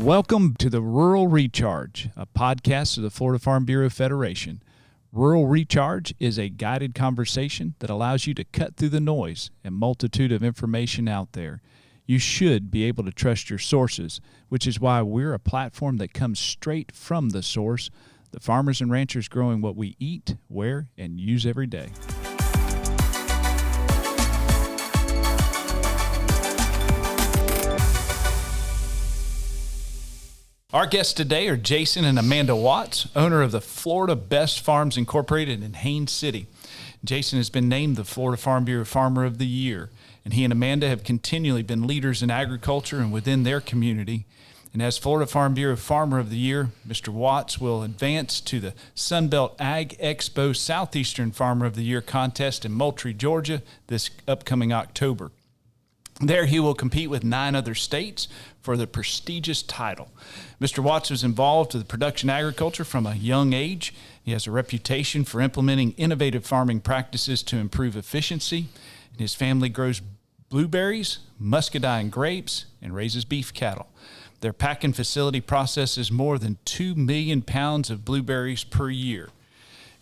Welcome to the Rural Recharge, a podcast of the Florida Farm Bureau Federation. Rural Recharge is a guided conversation that allows you to cut through the noise and multitude of information out there. You should be able to trust your sources, which is why we're a platform that comes straight from the source, the farmers and ranchers growing what we eat, wear, and use every day. Our guests today are Jason and Amanda Watts, owner of the Florida Best Farms Incorporated in Haines City. Jason has been named the Florida Farm Bureau Farmer of the Year, and he and Amanda have continually been leaders in agriculture and within their community. And as Florida Farm Bureau Farmer of the Year, Mr. Watts will advance to the Sunbelt Ag Expo Southeastern Farmer of the Year contest in Moultrie, Georgia this upcoming October. There he will compete with 9 other states for the prestigious title. Mr. Watts was involved with production agriculture from a young age. He has a reputation for implementing innovative farming practices to improve efficiency. And his family grows blueberries, muscadine grapes, and raises beef cattle. Their packing facility processes more than 2 million pounds of blueberries per year.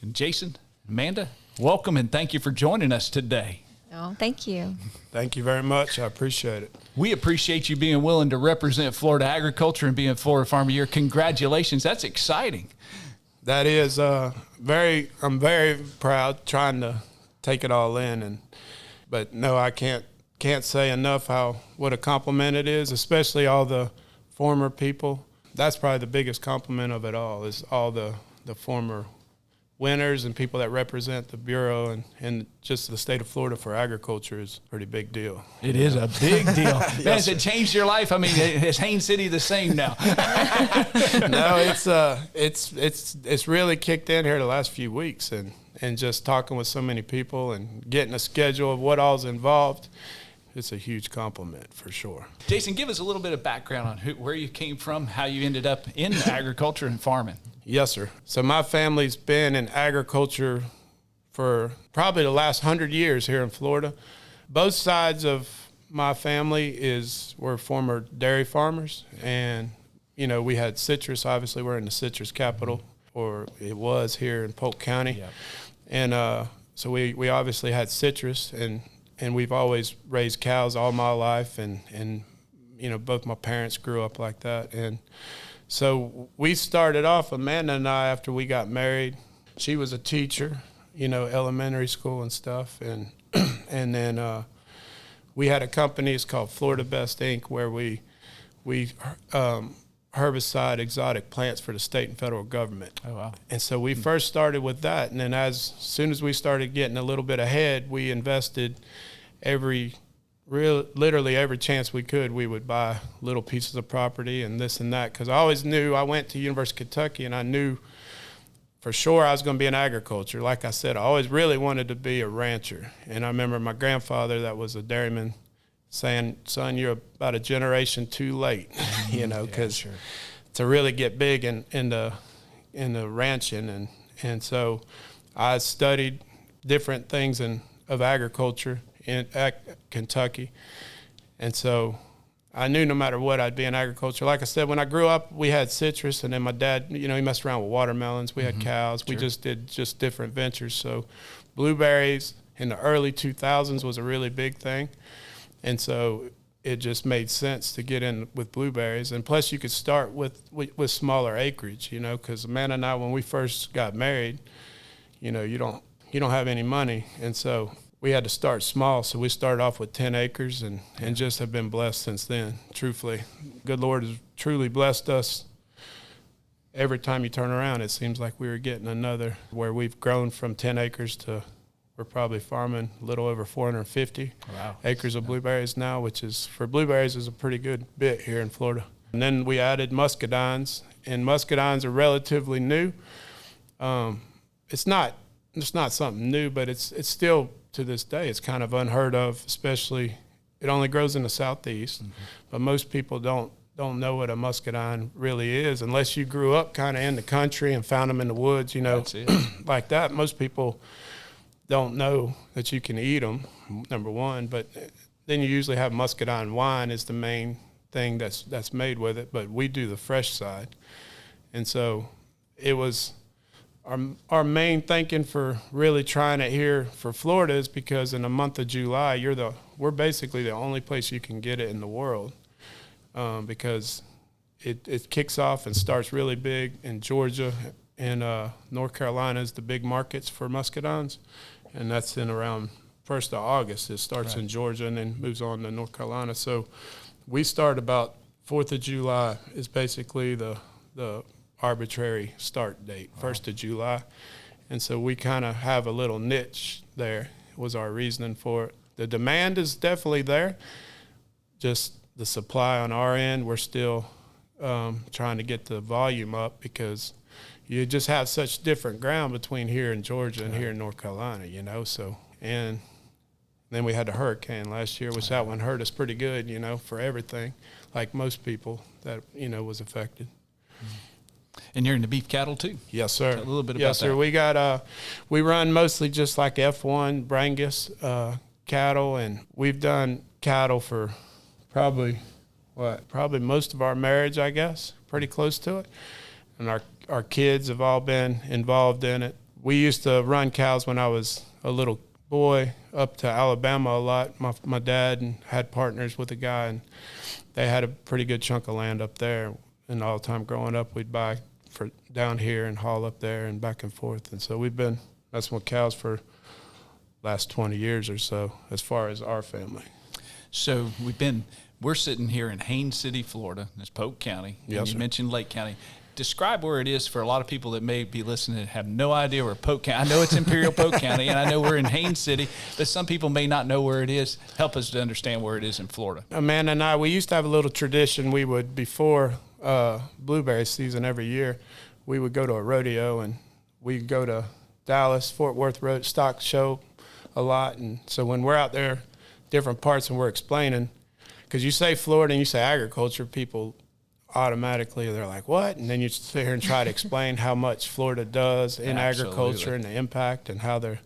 And Jason, Amanda, welcome and thank you for joining us today. Oh, thank you. Thank you very much. I appreciate it. We appreciate you being willing to represent Florida agriculture and being Florida Farmer of the Year. Congratulations. That's exciting. That is I'm very proud trying to take it all in. But no, I can't say enough what a compliment it is, especially all the former people. That's probably the biggest compliment of it all, is all the former winners and people that represent the Bureau and just the state of Florida for agriculture is a pretty big deal. It is a big deal. Man, Yes, has it changed your life? I mean, is Haines City the same now? No, it's really kicked in here the last few weeks and just talking with so many people and getting a schedule of what all's involved. It's a huge compliment for sure. Jason, give us a little bit of background on where you came from, how you ended up in agriculture and farming. Yes, sir. So my family's been in agriculture for probably the last 100 years here in Florida. Both sides of my family were former dairy farmers, and we had citrus. Obviously, we're in the citrus capital, or it was here in Polk County, yep. And so we obviously had citrus, and we've always raised cows all my life, and both my parents grew up like that, and so we started off, Amanda and I, after we got married. She was a teacher, elementary school and stuff. And then we had a company, it's called Florida Best Inc., where we herbicide exotic plants for the state and federal government. Oh, wow. And so we first started with that. And then as soon as we started getting a little bit ahead, we invested literally every chance we could. We would buy little pieces of property and this and that, because I always knew, I went to University of Kentucky and I knew for sure I was going to be in agriculture. Like I said, I always really wanted to be a rancher. And I remember my grandfather, that was a dairyman, saying, "Son, you're about a generation too late," because to really get big in the ranching. And so I studied different things of agriculture at Kentucky. And so I knew no matter what, I'd be in agriculture. Like I said, when I grew up, we had citrus, and then my dad, he messed around with watermelons. We had cows. Sure. We just did different ventures. So blueberries in the early 2000s was a really big thing. And so it just made sense to get in with blueberries. And plus you could start with smaller acreage, because Amanda and I, when we first got married, you don't have any money. And so we had to start small, so we started off with 10 acres and just have been blessed since then, truthfully. Good Lord has truly blessed us. Every time you turn around, it seems like we were getting another, where we've grown from 10 acres to we're probably farming a little over 450 acres of blueberries now, which is, for blueberries, is a pretty good bit here in Florida. And then we added muscadines, and muscadines are relatively new. It's not something new, but it's still, to this day, it's kind of unheard of, especially, it only grows in the southeast, but most people don't know what a muscadine really is unless you grew up kind of in the country and found them in the woods, like that. Most people don't know that you can eat them, number one, but then you usually have muscadine wine is the main thing that's made with it, but we do the fresh side. And so it was our main thinking for really trying it here for Florida is because in the month of July, we're basically the only place you can get it in the world, because it kicks off and starts really big in Georgia and North Carolina is the big markets for muscadines, and that's in around 1st of August. It starts in Georgia and then moves on to North Carolina. So we start about 4th of July is basically the arbitrary start date, 1st of July. And so we kind of have a little niche there was our reasoning for it. The demand is definitely there. Just the supply on our end, we're still trying to get the volume up because you just have such different ground between here in Georgia and here in North Carolina, you know. So, and then we had the hurricane last year, which that one hurt us pretty good, you know, for everything, like most people that, you know, was affected. And you're in the beef cattle too? Yes, sir. Tell a little bit about yes, that. Yes, sir. We got we run mostly just like F1 Brangus cattle, and we've done cattle for probably most of our marriage, I guess, pretty close to it. And our kids have all been involved in it. We used to run cows when I was a little boy up to Alabama a lot. My dad had partners with a guy, and they had a pretty good chunk of land up there. And all the time growing up, we'd buy for down here and haul up there and back and forth. And so we've been messing with cows for last 20 years or so as far as our family. So we're sitting here in Haines City, Florida. That's Polk County. Yes, you sir. mentioned Lake County. Describe where it is for a lot of people that may be listening and have no idea where Polk County. I know it's Imperial Polk County, and I know we're in Haines City, but some people may not know where it is. Help us to understand where it is in Florida. Amanda and I, we used to have a little tradition. We would, before blueberry season every year, we would go to a rodeo, and we'd go to Dallas, Fort Worth Road Stock Show a lot. And so when we're out there, different parts, and we're explaining, because you say Florida and you say agriculture, people automatically they're like, what? And then you sit here and try to explain how much Florida does in agriculture and the impact, and how they're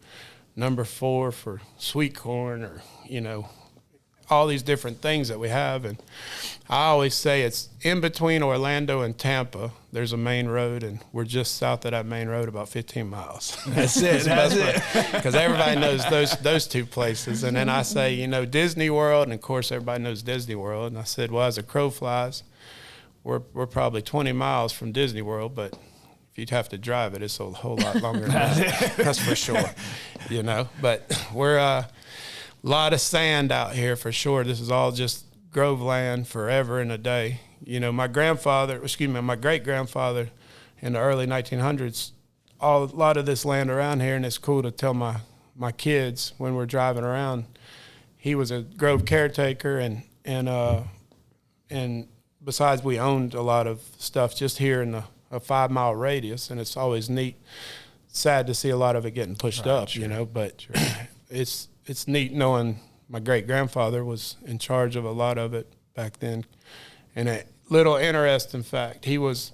number 4 for sweet corn, or, you know, all these different things that we have. And I always say it's in between Orlando and Tampa. There's a main road, and we're just south of that main road about 15 miles. That's it. That's it. Because everybody knows those two places. And then I say, you know, Disney World, and of course everybody knows Disney World. And I said, well, as a crow flies, we're probably 20 miles from Disney World, but if you'd have to drive it, it's a whole lot longer than that. That's for sure, you know. But we're a lot of sand out here for sure. This is all just grove land forever and a day. You know, my great-grandfather in the early 1900s, a lot of this land around here, and it's cool to tell my kids when we're driving around, he was a grove caretaker, and besides, we owned a lot of stuff just here in a 5-mile radius, and it's always neat. Sad to see a lot of it getting pushed up, sure. You know, but sure. It's neat knowing my great-grandfather was in charge of a lot of it back then. And a little interesting fact, he was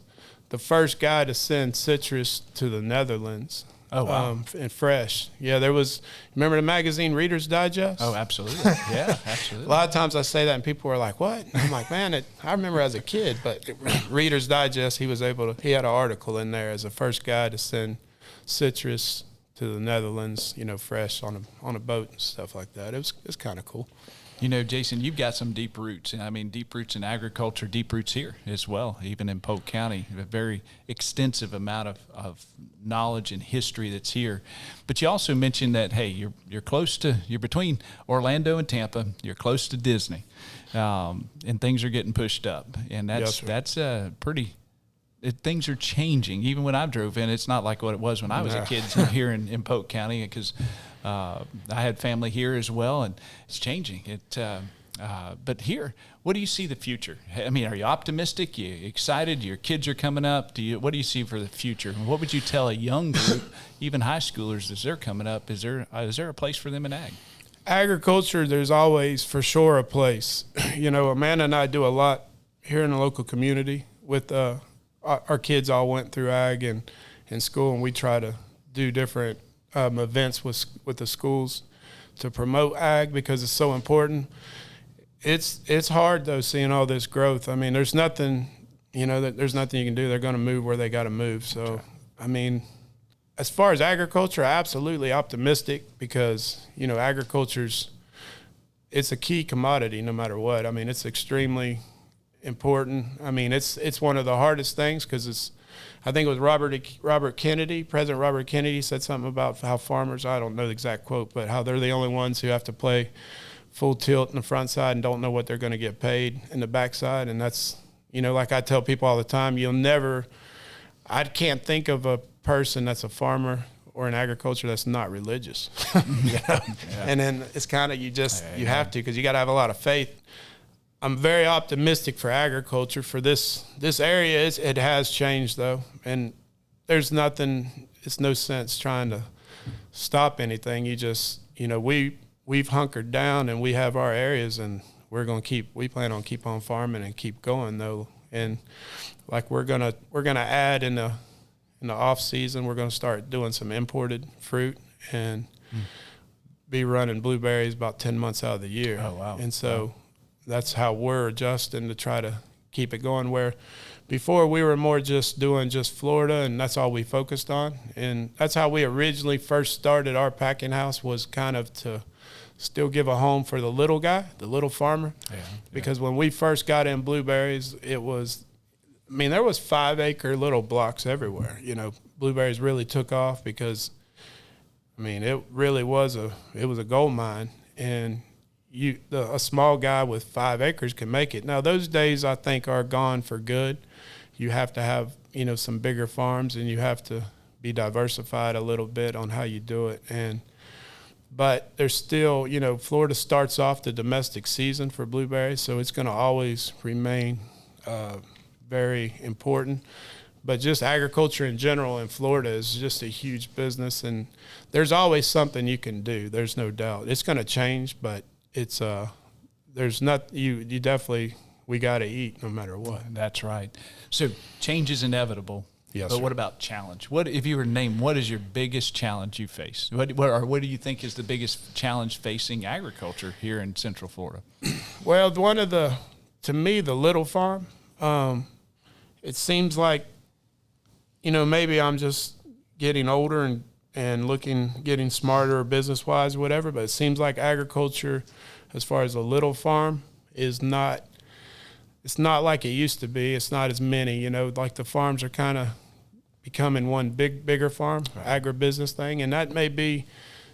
the first guy to send citrus to the Netherlands. Oh, wow. And fresh. Yeah, remember the magazine Reader's Digest? Oh, absolutely. Yeah, absolutely. A lot of times I say that and people are like, what? And I'm like, man, I remember as a kid, but Reader's Digest, he had an article in there as the first guy to send citrus to the Netherlands, you know, fresh on a boat and stuff like that. It's kind of cool. You know, Jason, you've got some deep roots. I mean, deep roots in agriculture, deep roots here as well, even in Polk County, a very extensive amount of knowledge and history that's here. But you also mentioned that, hey, you're between Orlando and Tampa, you're close to Disney, and things are getting pushed up. And that's pretty things are changing. Even when I drove in, it's not like what it was when I was a kid here in Polk County, because I had family here as well, and it's changing. But here, what do you see the future? I mean, are you optimistic? You excited? Your kids are coming up. What do you see for the future? What would you tell a young group, even high schoolers, as they're coming up? Is there a place for them in ag? Agriculture, there's always for sure a place. You know, Amanda and I do a lot here in the local community with our kids all went through ag in school, and we try to do different events with the schools to promote ag because it's so important. It's hard though, seeing all this growth. I mean, there's nothing, there's nothing you can do. They're going to move where they got to move. So, okay. I mean, as far as agriculture, absolutely optimistic because, it's a key commodity no matter what. I mean, it's extremely important. I mean, it's one of the hardest things because I think it was Robert Kennedy, President Robert Kennedy said something about how farmers, I don't know the exact quote, but how they're the only ones who have to play full tilt in the front side and don't know what they're going to get paid in the back side. And that's, like I tell people all the time, I can't think of a person that's a farmer or in agriculture that's not religious. Yeah. And then it's kind of, you have to, because you got to have a lot of faith. I'm very optimistic for agriculture for this area. It has changed though. And there's it's no sense trying to stop anything. You just, we've hunkered down and we have our areas and we plan on keep on farming and keep going though. And like we're gonna add in the off season, we're gonna start doing some imported fruit and be running blueberries about 10 months out of the year. Oh wow! And so that's how we're adjusting to try to keep it going. Where before we were more just doing Florida and that's all we focused on. And that's how we originally first started our packing house, was kind of to still give a home for the little guy, the little farmer. Yeah. Because when we first got in blueberries, there was 5-acre little blocks everywhere. Blueberries really took off because, it really was a gold mine, and a small guy with 5 acres can make it. Now those days I think are gone for good. You have to have, some bigger farms, and you have to be diversified a little bit on how you do it. But there's still, Florida starts off the domestic season for blueberries, so it's going to always remain very important. But just agriculture in general in Florida is just a huge business, and there's always something you can do. There's no doubt. It's going to change, but it's there's not you definitely, we got to eat no matter what. That's right. So change is inevitable. Yes, but sir. What about challenge? What if you were to name, what is your biggest challenge you face? What do you think is the biggest challenge facing agriculture here in Central Florida? Well, to me, the little farm, it seems like, maybe I'm just getting older and getting smarter business-wise or whatever, but it seems like agriculture, as far as a little farm, it's not like it used to be. It's not as many, like the farms are kind of becoming one bigger farm, right. Agribusiness thing. And that may be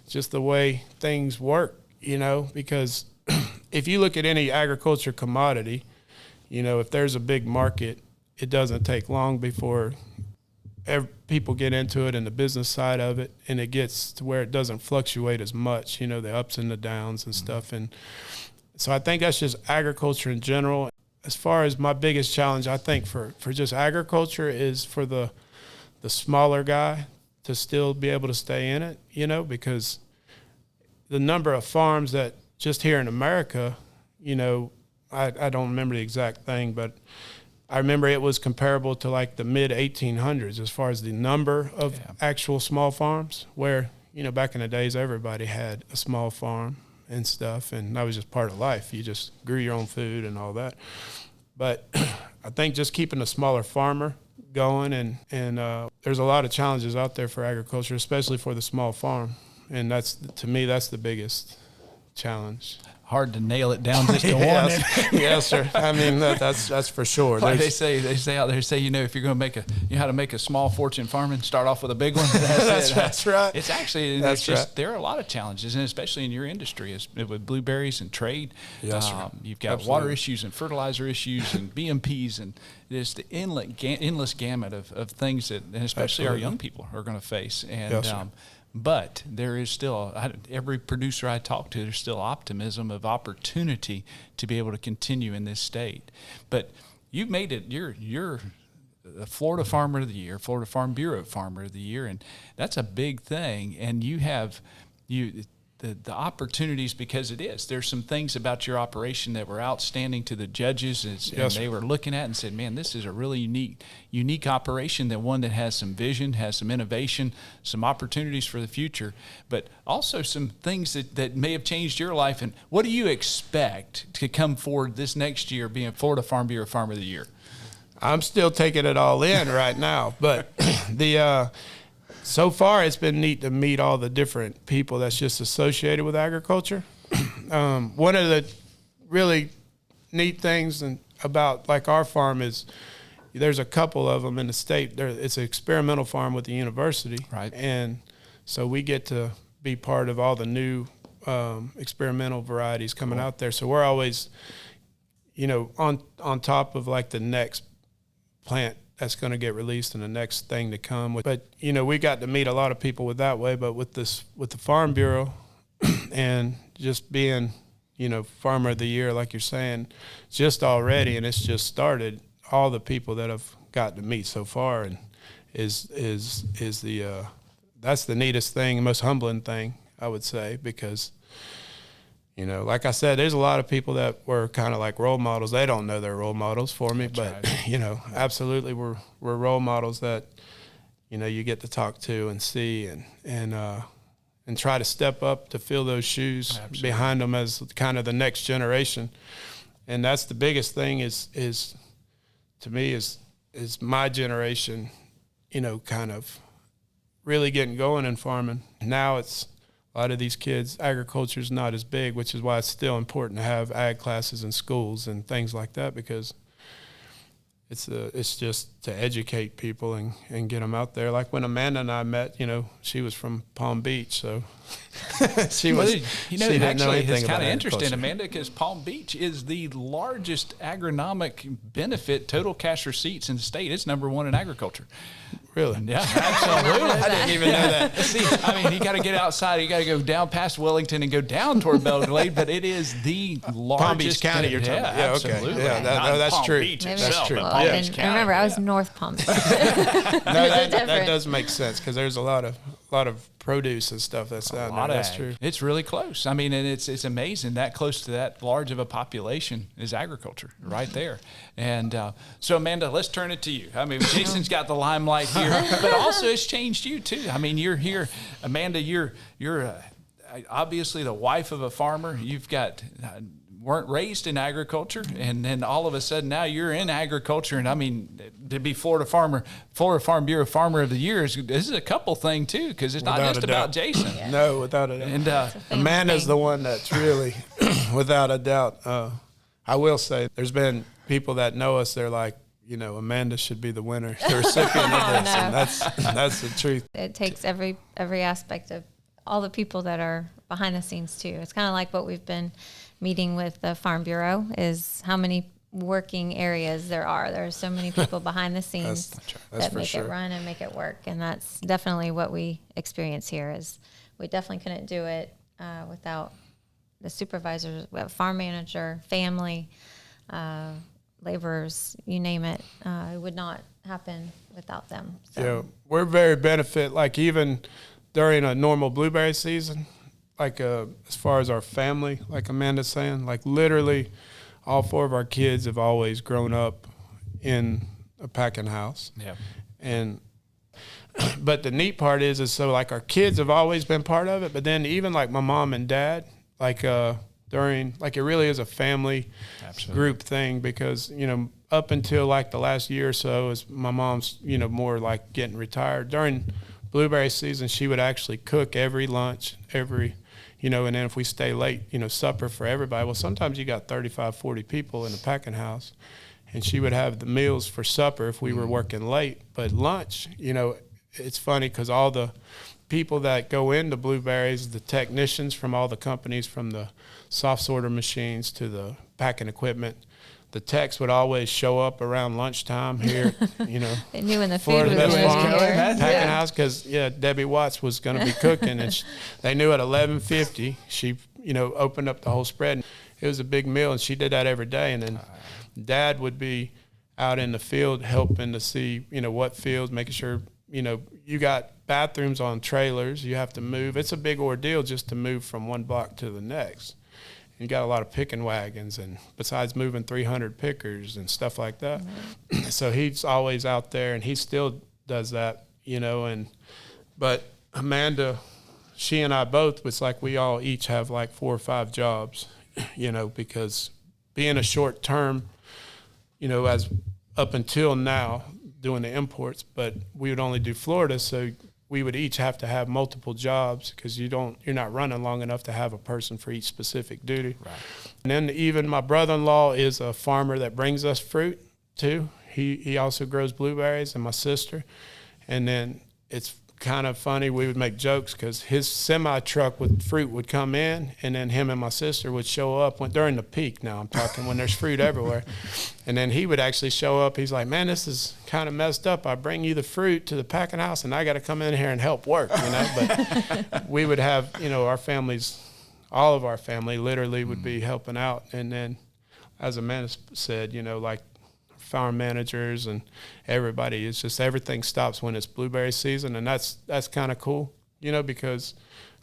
just the way things work, because if you look at any agriculture commodity, if there's a big market, it doesn't take long before people get into it and the business side of it, and it gets to where it doesn't fluctuate as much, the ups and the downs and stuff. And so I think that's just agriculture in general. As far as my biggest challenge, I think for just agriculture is for the smaller guy to still be able to stay in it, because the number of farms that just here in America, I don't remember the exact thing, but I remember it was comparable to like the mid 1800s as far as the number of actual small farms, where, back in the days, everybody had a small farm and stuff, and that was just part of life. You just grew your own food and all that. But I think just keeping a smaller farmer going, and there's a lot of challenges out there for agriculture, especially for the small farm, and to me that's the biggest challenge. Hard to nail it down just to one. Yes, sir. I mean that's for sure. Like they say out there, if you're going to how to make a small fortune farming, start off with a big one. That's right. It's actually there are a lot of challenges, and especially in your industry, with blueberries and trade. Yes, sir. You've got water issues and fertilizer issues and BMPs, and there's the endless gamut of things that, and especially our young people are going to face. And yes, sir. But there is still, every producer I talk to, there's still optimism of opportunity to be able to continue in this state. But you've made it, you're the Florida Farmer of the Year, Florida Farm Bureau Farmer of the Year, and that's a big thing. And the opportunities, because there's some things about your operation that were outstanding to the judges, and they were looking at and said, man, this is a really unique operation, that one that has some vision, has some innovation, some opportunities for the future, but also some things that may have changed your life. And what do you expect to come forward this next year being Florida Farm Bureau Farmer of the Year? I'm still taking it all in right now, but so far it's been neat to meet all the different people that's just associated with agriculture. One of the really neat things about like our farm is there's a couple of them in the state. It's an experimental farm with the university, right? And so we get to be part of all the new experimental varieties coming out there. So we're always, on top of like the next plant that's going to get released and the next thing to come. But, we got to meet a lot of people with that way. But with the Farm Bureau and just being, Farmer of the Year, like you're saying, just already, and it's just started, all the people that I've gotten to meet so far, and is that's the neatest thing, the most humbling thing, I would say, because like I said, there's a lot of people that were kind of like role models. They don't know they're role models for me, but absolutely we're role models that you get to talk to and see and try to step up to fill those shoes behind them as kind of the next generation. And that's the biggest thing is to me is my generation, kind of really getting going in farming. Now it's a lot of these kids, agriculture is not as big, which is why it's still important to have ag classes in schools and things like that, because it's just to educate people and get them out there. Like when Amanda and I met, she was from Palm Beach, so she didn't know anything it's kind of about interesting, Amanda, because Palm Beach is the largest agronomic benefit, total cash receipts in the state. It's number one in agriculture. Really? Yeah, absolutely. I didn't even know that. See, you got to get outside. You got to go down past Wellington and go down toward Belglade, but it is the largest. Palm Beach County, you're talking about. Yeah, absolutely. Okay. Yeah, that's true. That's true. Well, remember, I was North Palm Beach. that does make sense, because there's a lot of produce and stuff that's down there. That's true. It's really close. And it's amazing that close to that large of a population is agriculture right there. And so, Amanda, let's turn it to you. Jason's got the limelight here, but also it's changed you too. You're here, Amanda. You're obviously the wife of a farmer. You've got. Weren't raised in agriculture, and then all of a sudden now you're in agriculture. And to be Florida Farm Bureau Farmer of the Year, this is a couple thing too, because it's not just about Jason. Yeah. No, without a doubt. And Amanda's the one that's really, without a doubt. I will say there's been people that know us. They're like, Amanda should be the winner, the recipient of this, and that's the truth. It takes every aspect of all the people that are behind the scenes too. It's kind of like what we've been meeting with the Farm Bureau, is how many working areas there are. There are so many people behind the scenes that make it run and make it work. And that's definitely what we experience here. Is we definitely couldn't do it without the supervisors, farm manager, family, laborers, you name it. It would not happen without them. So. Yeah, we're very benefit, like even during a normal blueberry season, like as far as our family, like Amanda's saying, like literally all four of our kids have always grown up in a packing house. Yeah. But the neat part is so like our kids have always been part of it, but then even like my mom and dad, like during, like it really is a family group thing, because, up until like the last year or so, as my mom's, more like getting retired, during blueberry season, she would actually cook every lunch, and then if we stay late, supper for everybody. Well, sometimes you got 35, 40 people in a packing house, and she would have the meals for supper if we were working late. But lunch, it's funny because all the people that go into blueberries, the technicians from all the companies, from the soft sorter machines to the packing equipment, the techs would always show up around lunchtime here, They knew when the food Florida was Best going Farm to packing house, because Debbie Watts was going to be cooking, and they knew at 11:50 she opened up the whole spread. It was a big meal, and she did that every day. And then Dad would be out in the field helping to see what fields, making sure you got bathrooms on trailers. You have to move. It's a big ordeal just to move from one block to the next. You got a lot of picking wagons, and besides moving 300 pickers and stuff like that. Mm-hmm. So he's always out there, and he still does that, but Amanda, she and I both, it's like we all each have like 4 or 5 jobs, because being a short term, as up until now doing the imports, but we would only do Florida. So we would each have to have multiple jobs because you're not running long enough to have a person for each specific duty. Right. And then even my brother-in-law is a farmer that brings us fruit too. He also grows blueberries, and my sister. And then it's kind of funny, we would make jokes because his semi truck with fruit would come in, and then him and my sister would show up during the peak. Now I'm talking when there's fruit everywhere. And then he would actually show up. He's like, man, this is kind of messed up. I bring you the fruit to the packing house, and I got to come in here and help work, But we would have, our families, all of our family literally would be helping out. And then, as Amanda said, like farm managers and everybody, it's just everything stops when it's blueberry season, and that's kind of cool, because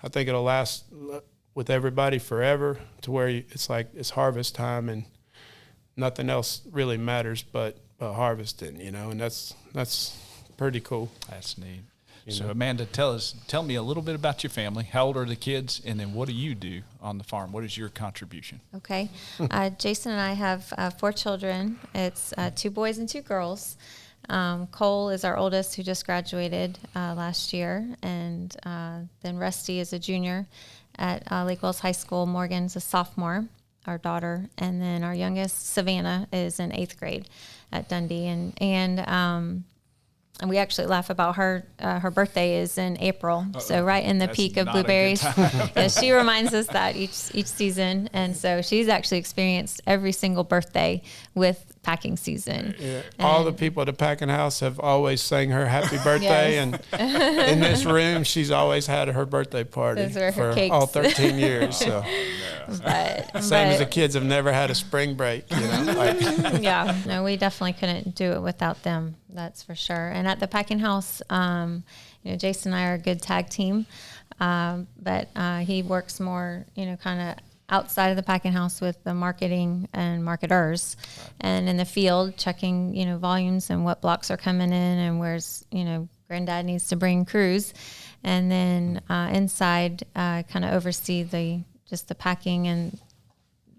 I think it'll last with everybody forever, to where it's like it's harvest time and nothing else really matters but harvesting, and that's pretty cool. That's neat. So Amanda, tell me a little bit about your family. How old are the kids, and then what do you do on the farm? What is your contribution? Okay. Jason and I have 4 children. It's 2 boys and 2 girls. Cole is our oldest, who just graduated last year, and then Rusty is a junior at Lake Wells High School. Morgan's a sophomore, our daughter, and then our youngest, Savannah, is in 8th grade at Dundee, and we actually laugh about her. Her birthday is in April, so right in the peak of blueberries. Yeah, she reminds us that each season, and so she's actually experienced every single birthday with packing season. Yeah. All the people at the packing house have always sang her happy birthday, and in this room, she's always had her birthday party for all 13 years. So. Same as the kids have never had a spring break, Yeah, no, we definitely couldn't do it without them. That's for sure. And at the packing house, Jason and I are a good tag team, but he works more, kind of outside of the packing house with the marketing and marketers, and in the field checking, volumes and what blocks are coming in and where's, Granddad needs to bring crews, and then inside kind of oversee the packing and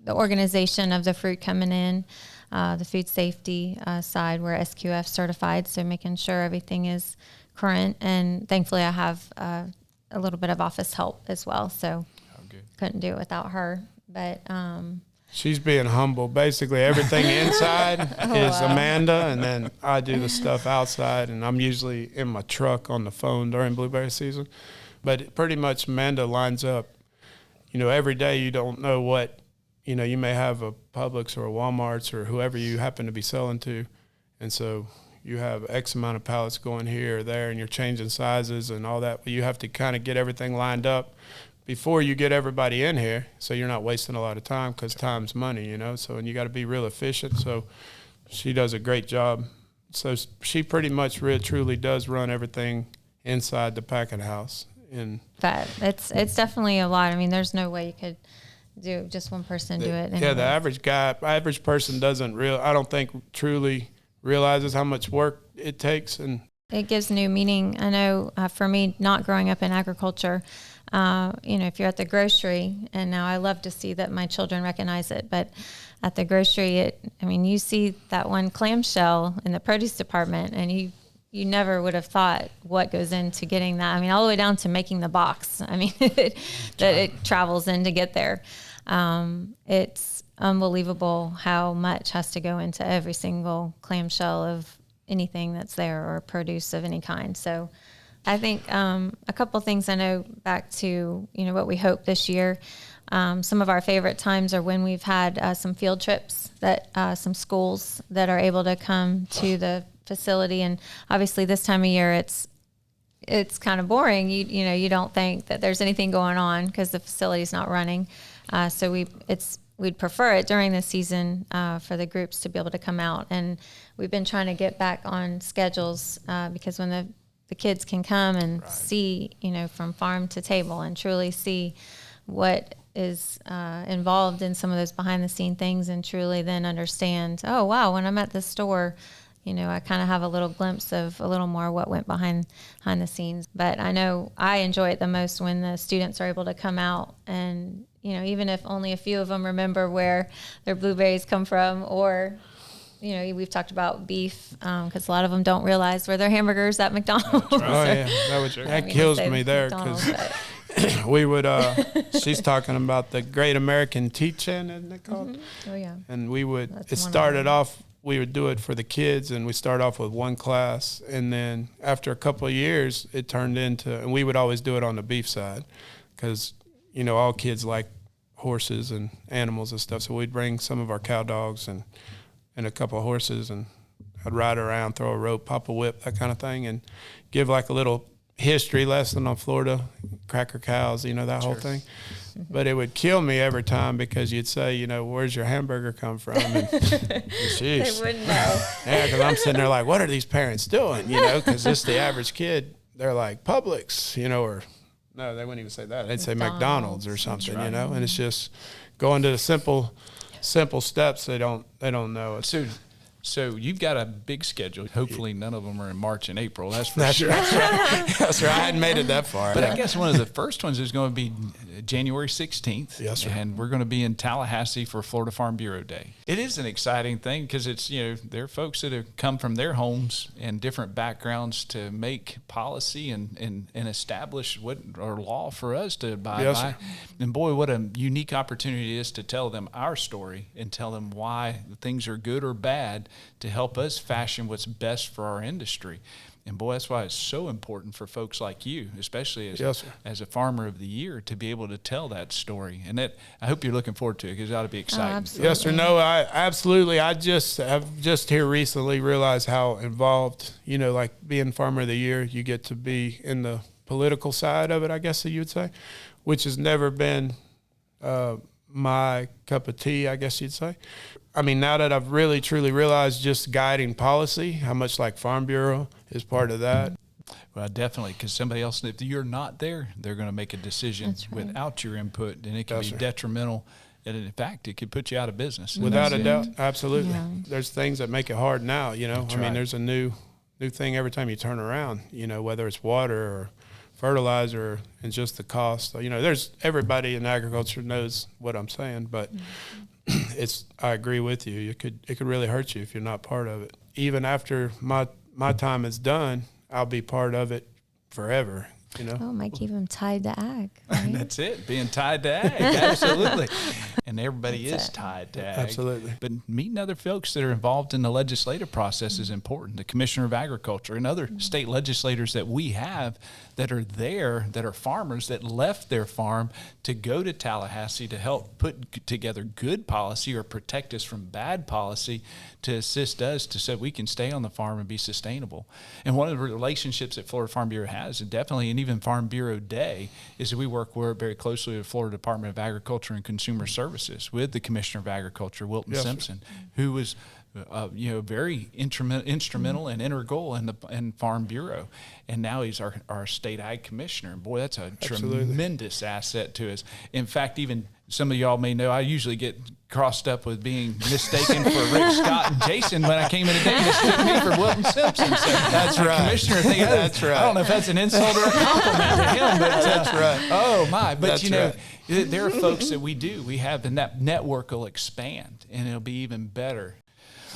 the organization of the fruit coming in, the food safety side. We're SQF certified, so making sure everything is current. And thankfully I have a little bit of office help as well, so couldn't do it without her. But she's being humble. Basically everything inside is Amanda, and then I do the stuff outside, and I'm usually in my truck on the phone during blueberry season. But pretty much Amanda lines up. Every day you don't know what, you may have a Publix or a Walmart's or whoever you happen to be selling to. And so you have X amount of pallets going here or there, and you're changing sizes and all that. But you have to kind of get everything lined up before you get everybody in here, so you're not wasting a lot of time, because time's money, So, and you got to be real efficient. So she does a great job. So she pretty much truly does run everything inside the packing house. But it's definitely a lot. I mean, there's no way you could do just one person do it. Yeah, the average person I don't think truly realizes how much work it takes, and it gives new meaning. I know for me, not growing up in agriculture, if you're at the grocery, and now I love to see that my children recognize it, but at the grocery, you see that one clamshell in the produce department, and you never would have thought what goes into getting that. All the way down to making the box. That it travels in to get there. It's unbelievable how much has to go into every single clamshell of anything that's there, or produce of any kind. So I think a couple things I know back to, what we hope this year. Some of our favorite times are when we've had some field trips, that some schools that are able to come to the facility. And obviously this time of year, it's kind of boring. You don't think that there's anything going on because the facility's not running. So we'd prefer it during the season for the groups to be able to come out. And we've been trying to get back on schedules because when the the kids can come and see, from farm to table and truly see what is involved in some of those behind the scene things, and truly then understand, oh, wow, when I'm at the store, I kind of have a little glimpse of a little more what went behind the scenes. But I know I enjoy it the most when the students are able to come out and, even if only a few of them remember where their blueberries come from, or, we've talked about beef, because a lot of them don't realize where their hamburgers at McDonald's. Oh, yeah, that kills me there, because we would, she's talking about the Great American Teach-In, isn't it called? Mm-hmm. Oh, yeah. And we would, That's it one of started them. off, we would do it for the kids, and we start off with one class, and then after a couple of years, it turned into, and we would always do it on the beef side, because, all kids like horses and animals and stuff, so we'd bring some of our cow dogs and a couple of horses, and I'd ride around, throw a rope, pop a whip, that kind of thing, and give like a little history lesson on Florida, cracker cows, that whole thing. But it would kill me every time, because you'd say, where's your hamburger come from? And They wouldn't know. yeah, because I'm sitting there like, what are these parents doing? Because just the average kid, they're like Publix, or no, they wouldn't even say that. They'd say McDonald's or something, and it's just going to the simple steps. They don't know it. So you've got a big schedule. Hopefully none of them are in March and April. That's for sure. That's right. I hadn't made it that far. But I guess one of the first ones is going to be January 16th. Yes, sir. And we're going to be in Tallahassee for Florida Farm Bureau Day. It is an exciting thing, because it's, there are folks that have come from their homes and different backgrounds to make policy and establish what our law for us to abide Yes, by. sir. And boy, what a unique opportunity it is to tell them our story and tell them why things are good or bad, to help us fashion what's best for our industry. And boy, that's why it's so important for folks like you, especially as a farmer of the year, to be able to tell that story. And that, I hope you're looking forward to it, because it ought to be exciting. Absolutely. Yes or no? I've just here recently realized how involved, like being farmer of the year, you get to be in the political side of it, I guess you'd say, which has never been my cup of tea, I guess you'd say. I mean, now that I've really, truly realized just guiding policy, how much like Farm Bureau is part of that. Well, definitely, because somebody else, if you're not there, they're going to make a decision without your input, and it can be detrimental. And in fact, it could put you out of business. Without a doubt, absolutely. Yeah. There's things that make it hard now, That's I mean, right. there's a new thing every time you turn around, whether it's water or fertilizer and just the cost. There's everybody in agriculture knows what I'm saying, but I agree with you. It could really hurt you if you're not part of it. Even after my time is done, I'll be part of it forever. Oh, it might keep them tied to ag. Right? That's it, being tied to ag, absolutely. And everybody is tied to ag. Absolutely. But meeting other folks that are involved in the legislative process is important. The Commissioner of Agriculture and other state legislators that we have that are there, that are farmers that left their farm to go to Tallahassee to help put together good policy or protect us from bad policy, to assist us so we can stay on the farm and be sustainable. And one of the relationships that Florida Farm Bureau has, and definitely, and even Farm Bureau Day, is that we work very closely with the Florida Department of Agriculture and Consumer Services with the Commissioner of Agriculture, Wilton Simpson, who was very instrumental and integral in Farm Bureau. And now he's our state ag commissioner. And boy, that's a tremendous asset to us. In fact, even some of y'all may know, I usually get crossed up with being mistaken for Rick Scott and Jason when I came in today. Mistook me for Wilton Simpson. So that's right. Commissioner, That's right. I don't know if that's an insult or a compliment to him, but that's right. Oh my! But That's right. there are folks that we have, and that network will expand, and it'll be even better.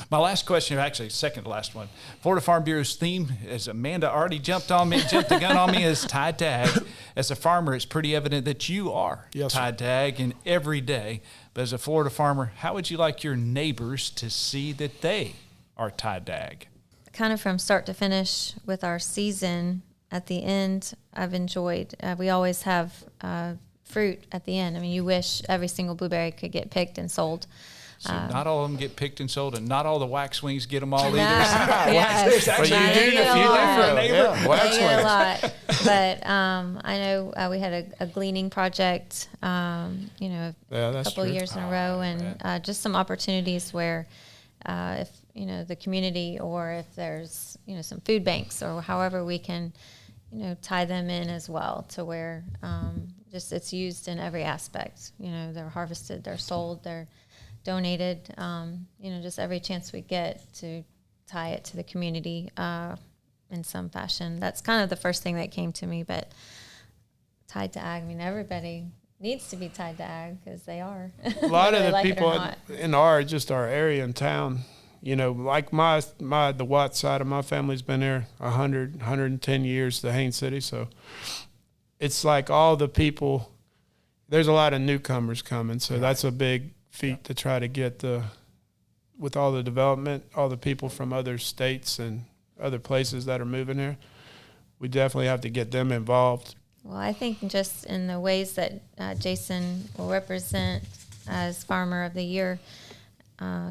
My last question, actually second to last one. Florida Farm Bureau's theme, as Amanda already jumped the gun on me, is tied to ag. As a farmer, it's pretty evident that you are tied to ag in every day. But as a Florida farmer, how would you like your neighbors to see that they are tied to ag? Kind of from start to finish with our season, at the end, I've enjoyed. We always have fruit at the end. I mean, you wish every single blueberry could get picked and sold. So not all of them get picked and sold, and not all the wax wings get them all either. Yes. There's actually you do a neighbor. Wax I get a wings. lot. But I know we had a gleaning project, a couple of years in a row, and just some opportunities where if the community, or if there's some food banks, or however we can tie them in as well, to where just it's used in every aspect. They're harvested, they're sold, they're donated. Just every chance we get to tie it to the community in some fashion. That's kind of the first thing that came to me. But tied to ag, everybody needs to be tied to ag, because they are. A lot of the like people in our area in town, like the Watts side of my family's been there 110 years, the Haines City. So it's like all the people, there's a lot of newcomers coming. So that's a big feat to try to get with all the development, all the people from other states and other places that are moving here. We definitely have to get them involved. Well, I think just in the ways that Jason will represent as Farmer of the Year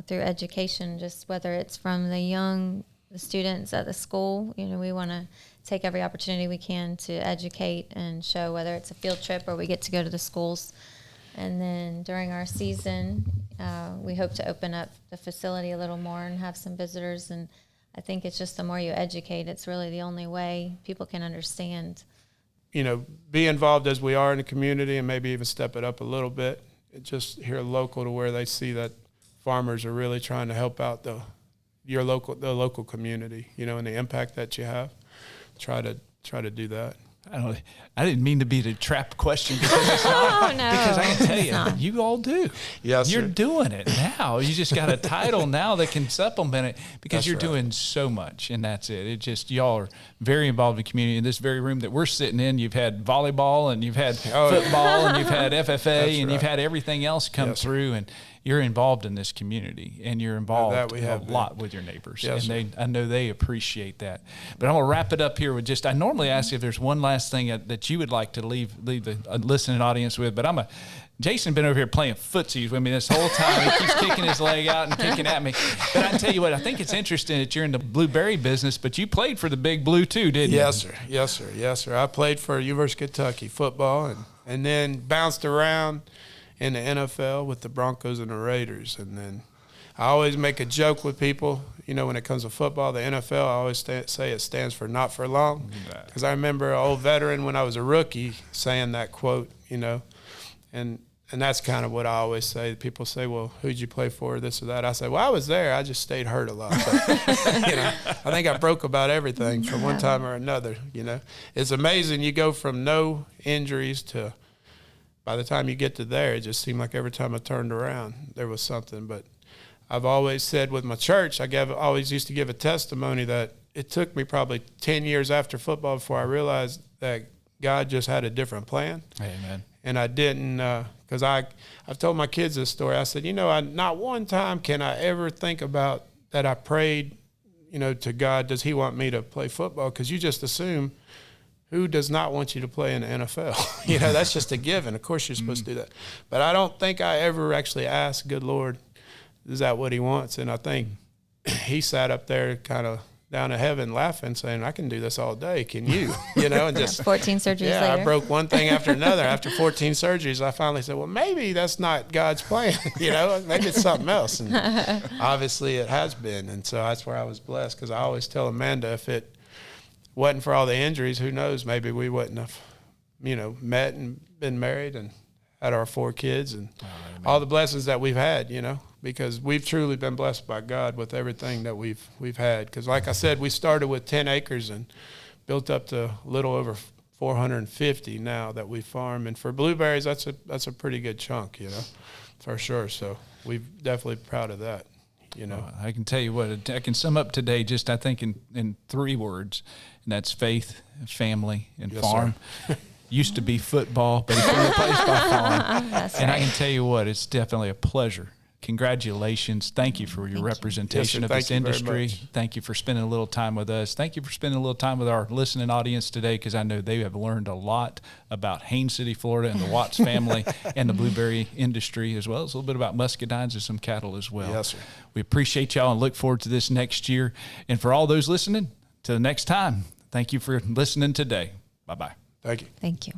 through education, just whether it's from the students at the school, we want to take every opportunity we can to educate and show, whether it's a field trip or we get to go to the schools. And then during our season, we hope to open up the facility a little more and have some visitors. And I think it's just the more you educate, it's really the only way people can understand. Be involved as we are in the community, and maybe even step it up a little bit. Just here local, to where they see that farmers are really trying to help out the local community, and the impact that you have. Try to do that. I didn't mean to be the trap question, because it's not. Oh, no. Because I can tell you all do. Yes, you're sir. doing it now. You just got a title now that can supplement it, because That's you're right. doing so much, and that's it. It just, y'all are very involved in the community. In this very room that we're sitting in, you've had volleyball, and you've had football, and you've had FFA, and you've had everything else come through, and you're involved in this community, and you're involved a lot with your neighbors. Yes, and I know they appreciate that. But I'm going to wrap it up here with I normally ask if there's one last thing that you would like to leave the listening audience with, but Jason been over here playing footsies with me this whole time. He keeps kicking his leg out and kicking at me. But I tell you what, I think it's interesting that you're in the blueberry business, but you played for the Big Blue too, didn't you? Yes, sir. I played for University of Kentucky football, and then bounced around in the NFL with the Broncos and the Raiders. And then I always make a joke with people, when it comes to football, the NFL, I always say it stands for not for long. Because I remember an old veteran when I was a rookie saying that quote, and that's kind of what I always say. People say, well, who'd you play for, this or that? I say, well, I was there. I just stayed hurt a lot. But, I think I broke about everything from one time or another, It's amazing. You go from no injuries to, by the time you get to there, it just seemed like every time I turned around, there was something. But I've always said with my church, always used to give a testimony that it took me probably 10 years after football before I realized that God just had a different plan. Amen. And I didn't, because I've told my kids this story. I said, not one time can I ever think about that I prayed, to God, does he want me to play football? Because you just assume, who does not want you to play in the NFL? That's just a given. Of course you're supposed to do that. But I don't think I ever actually asked, good Lord, is that what he wants? And I think he sat up there kind of down to heaven laughing, saying, I can do this all day. Can you? And just 14 surgeries later. I broke one thing after another. After 14 surgeries, I finally said, well, maybe that's not God's plan. Maybe it's something else. And obviously it has been. And so that's where I was blessed, because I always tell Amanda, if it wasn't for all the injuries, who knows, maybe we wouldn't have, met and been married and had our 4 kids and all the blessings that we've had, because we've truly been blessed by God with everything that we've had. Because like I said, we started with 10 acres and built up to a little over 450 now that we farm. And for blueberries, that's a pretty good chunk, for sure. So we're definitely proud of that. I can tell you what, I can sum up today I think in 3 words, and that's faith, family, and farm. Used to be football, but it's been replaced by farm. That's and right. I can tell you what, it's definitely a pleasure. Congratulations. Thank you for your representation of this industry. Thank you for spending a little time with us. Thank you for spending a little time with our listening audience today, because I know they have learned a lot about Haines City, Florida, and the Watts family and the blueberry industry, as well as a little bit about muscadines and some cattle as well. Yes, sir. We appreciate y'all and look forward to this next year. And for all those listening, till the next time, thank you for listening today. Bye-bye. Thank you. Thank you.